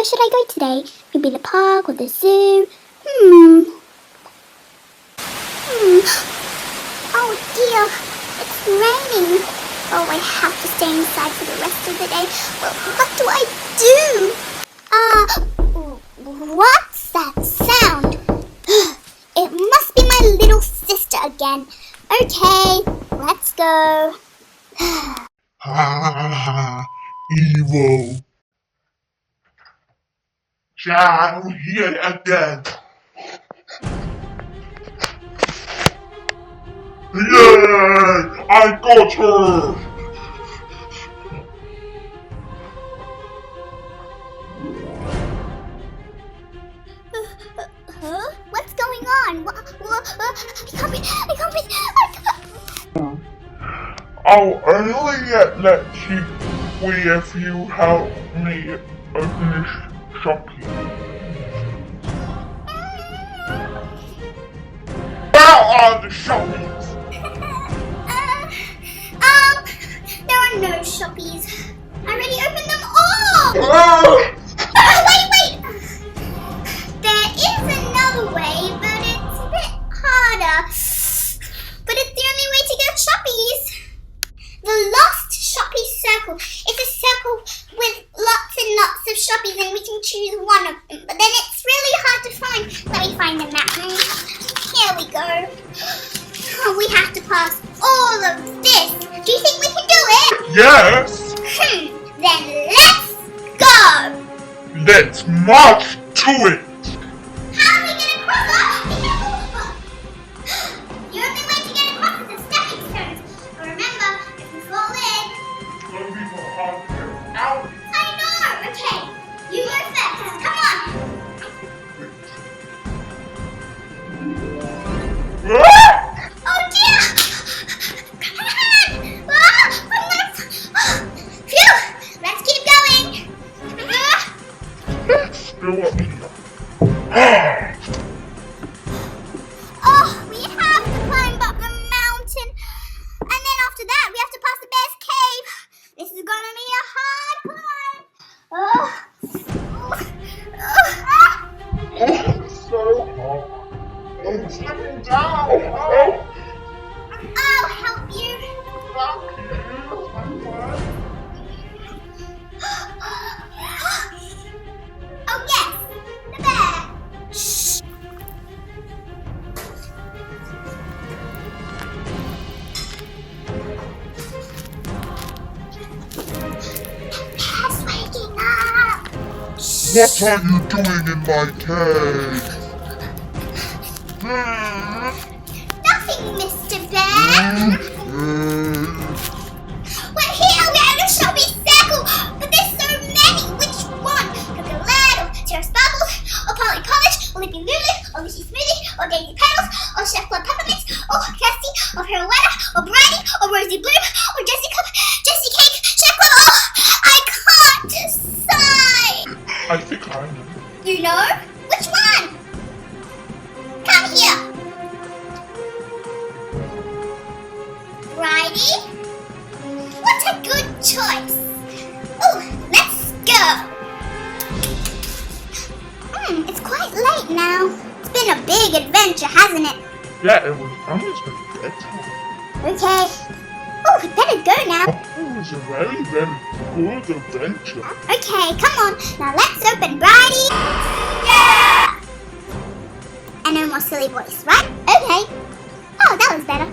where should I go today? Maybe the park or the zoo? Oh dear, it's raining. Oh, I have to stay inside for the rest of the day. Well, what do I do? What's that sound? It must be my little sister again. Okay, let's go. Evil. Down here again. Yay! I got her! Huh? What's going on? I can't breathe. I'll only let you free if you help me open this shopping. Where are the shoppies? There are no shoppies. I already opened them all. Wait. There is another way, but it's a bit harder. But it's the only way to get shoppies. The Lost Shoppy Circle. It's a circle with lots and lots of shoppies, and we can choose one of them. But then it's really hard to find. Let me find the map. Here we go. Oh, we have to pass all of this. Do you think we can do it? Yes! Then let's go! Let's march to it! How are we going to cross? The only way to get across is the stepping stones. But remember, if we fall in... It's going to be more hard to get out. I know! Okay, you go first. Come on! Oh dear! Come on! Phew! Let's keep going! Let's go up here. Oh, we have to climb up the mountain. And then after that, we have to pass the bear's cave. This is gonna be a hard climb. Oh, it's so hard. I'm slipping down. I'll help you. Oh yes, the bear. Shh. Bear's waking up. What are you doing in my cave? Nothing, Mr. Bear. We're here, we're at a shopping circle, but there's so many. Which one? Cocoa Land, or Terra Sparkles, or Polly College, or Lippy Lulu, or Lucy Smoothie, or Daisy Petals, or Chef Club Peppermints, or Kirsty, or Pirouetta, or Bridie, or Rosie Bloom, or Jessie Cake, Chef Club. Oh, I can't decide. I think I know. You know? Which one? Come here. Bridie? What a good choice! Oh, let's go! It's quite late now. It's been a big adventure, hasn't it? Yeah, it was almost a bedtime. Okay. Oh, we better go now. It was a very, very good adventure. Okay, come on. Now let's open Bridie. Yeah! And no more silly voice, right? Okay. Oh, that was better.